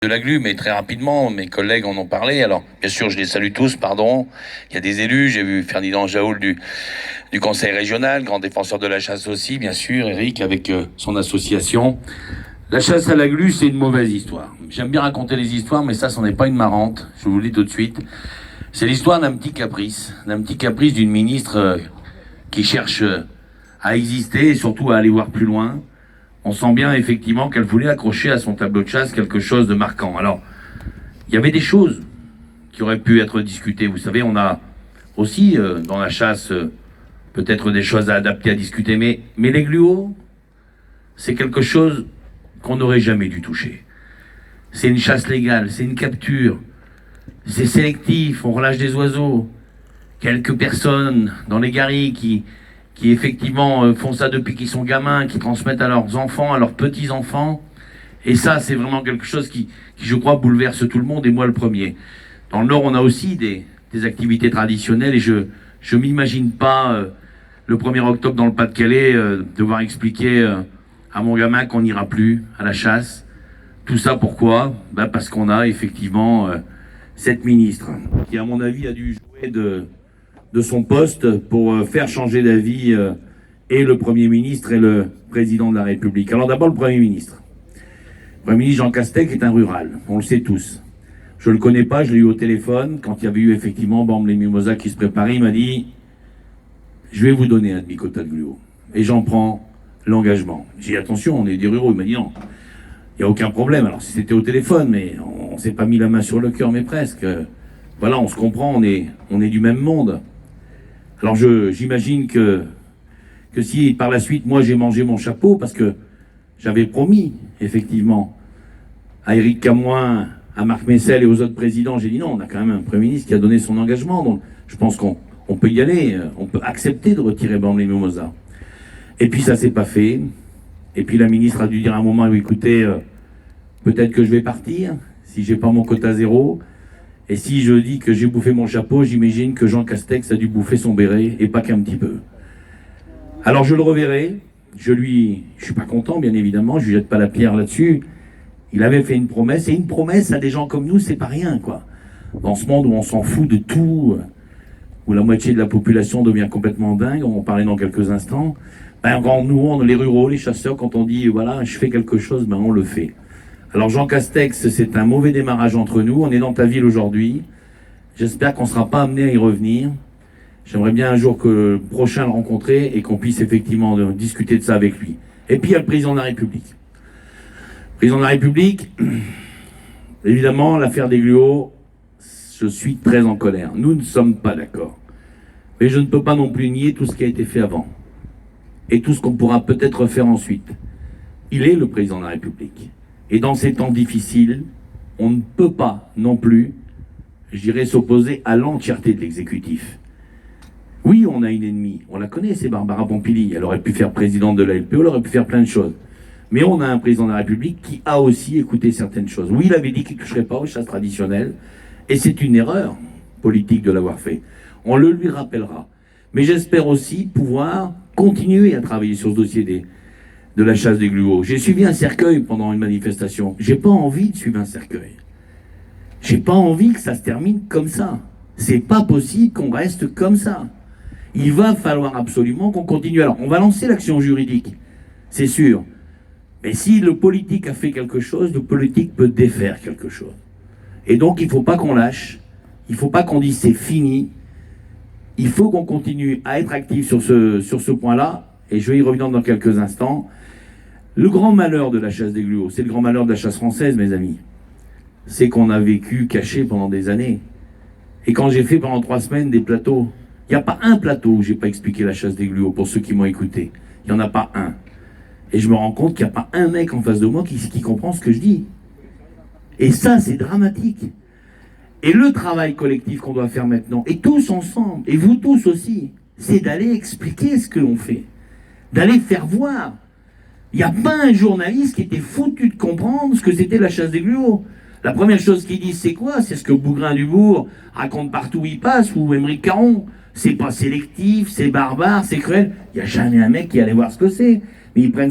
De la glu, mais très rapidement, mes collègues en ont parlé. Alors, bien sûr, je les salue tous, pardon. Il y a des élus, j'ai vu Ferdinand Jaoul du conseil régional, grand défenseur de la chasse aussi, bien sûr, Eric avec son association. La chasse à la glu, c'est une mauvaise histoire. J'aime bien raconter les histoires, mais ça, c'en est pas une marrante, je vous le dis tout de suite. C'est l'histoire d'un petit caprice d'une ministre qui cherche à exister et surtout à aller voir plus loin. On sent bien effectivement qu'elle voulait accrocher à son tableau de chasse quelque chose de marquant. Alors, il y avait des choses qui auraient pu être discutées. Vous savez, on a aussi dans la chasse peut-être des choses à adapter, à discuter, mais les gluaux, c'est quelque chose qu'on n'aurait jamais dû toucher. C'est une chasse légale, c'est une capture, c'est sélectif, on relâche des oiseaux. Quelques personnes dans les garrigues qui effectivement font ça depuis qu'ils sont gamins, qui transmettent à leurs enfants, à leurs petits-enfants. Et ça, c'est vraiment quelque chose qui, je crois, bouleverse tout le monde, et moi le premier. Dans le Nord, on a aussi des activités traditionnelles, et je m'imagine pas le 1er octobre dans le Pas-de-Calais devoir expliquer à mon gamin qu'on n'ira plus à la chasse. Tout ça pourquoi ? Parce qu'on a effectivement cette ministre qui, à mon avis, a dû jouer de son poste pour faire changer d'avis et le Premier ministre et le Président de la République. Alors d'abord le Premier ministre. Le Premier ministre Jean Castex est un rural, on le sait tous. Je le connais pas, je l'ai eu au téléphone, quand il y avait eu effectivement Bormes-les-Mimosas qui se préparait, il m'a dit « Je vais vous donner un demi-quota de gluaux. » Et j'en prends l'engagement. J'ai dit « Attention, on est des ruraux. » Il m'a dit « Non, il n'y a aucun problème. » Alors si c'était au téléphone, mais on s'est pas mis la main sur le cœur, mais presque. Voilà, on se comprend, on est du même monde. Alors j'imagine que si par la suite, moi j'ai mangé mon chapeau, parce que j'avais promis, effectivement, à Éric Camoin, à Marc Messel et aux autres présidents, j'ai dit non, on a quand même un Premier ministre qui a donné son engagement, donc je pense qu'on peut y aller, on peut accepter de retirer Bormes-les-Mimosas. Et puis ça s'est pas fait, et puis la ministre a dû dire à un moment, écoutez, peut-être que je vais partir, si j'ai pas mon quota zéro. Et si je dis que j'ai bouffé mon chapeau, j'imagine que Jean Castex a dû bouffer son béret, et pas qu'un petit peu. Alors je le reverrai, je suis pas content bien évidemment, je lui jette pas la pierre là-dessus. Il avait fait une promesse, et une promesse à des gens comme nous, c'est pas rien quoi. Dans ce monde où on s'en fout de tout, où la moitié de la population devient complètement dingue, on va en parler dans quelques instants, quand nous, on, les ruraux, les chasseurs, quand on dit voilà, je fais quelque chose, on le fait. Alors Jean Castex, c'est un mauvais démarrage entre nous. On est dans ta ville aujourd'hui. J'espère qu'on ne sera pas amené à y revenir. J'aimerais bien un jour que le prochain le rencontrer et qu'on puisse effectivement discuter de ça avec lui. Et puis il y a le président de la République. Le président de la République, évidemment, l'affaire des gluaux, je suis très en colère. Nous ne sommes pas d'accord. Mais je ne peux pas non plus nier tout ce qui a été fait avant. Et tout ce qu'on pourra peut-être faire ensuite. Il est le président de la République. Et dans ces temps difficiles, on ne peut pas non plus, je dirais, s'opposer à l'entièreté de l'exécutif. Oui, on a une ennemie, on la connaît, c'est Barbara Pompili. Elle aurait pu faire présidente de la LPO, elle aurait pu faire plein de choses. Mais on a un président de la République qui a aussi écouté certaines choses. Oui, il avait dit qu'il ne toucherait pas aux chasses traditionnelles, et c'est une erreur politique de l'avoir fait. On le lui rappellera. Mais j'espère aussi pouvoir continuer à travailler sur ce dossier de la chasse des gluaux. J'ai suivi un cercueil pendant une manifestation. J'ai pas envie de suivre un cercueil. J'ai pas envie que ça se termine comme ça. C'est pas possible qu'on reste comme ça. Il va falloir absolument qu'on continue. Alors, on va lancer l'action juridique, c'est sûr. Mais si le politique a fait quelque chose, le politique peut défaire quelque chose. Et donc, il faut pas qu'on lâche. Il faut pas qu'on dise c'est fini. Il faut qu'on continue à être actif sur ce point-là. Et je vais y revenir dans quelques instants. Le grand malheur de la chasse des gluaux, c'est le grand malheur de la chasse française, mes amis. C'est qu'on a vécu caché pendant des années. Et quand j'ai fait pendant 3 semaines des plateaux, il n'y a pas un plateau où j'ai pas expliqué la chasse des gluaux, pour ceux qui m'ont écouté. Il n'y en a pas un. Et je me rends compte qu'il n'y a pas un mec en face de moi qui comprend ce que je dis. Et ça, c'est dramatique. Et le travail collectif qu'on doit faire maintenant, et tous ensemble, et vous tous aussi, c'est d'aller expliquer ce que l'on fait. D'aller faire voir. Il n'y a pas un journaliste qui était foutu de comprendre ce que c'était la chasse des gluaux. La première chose qu'ils disent, c'est quoi? C'est ce que Bougrain-Dubourg raconte partout où il passe, ou Émeric Caron. C'est pas sélectif, c'est barbare, c'est cruel. Il n'y a jamais un mec qui allait voir ce que c'est. Mais ils prennent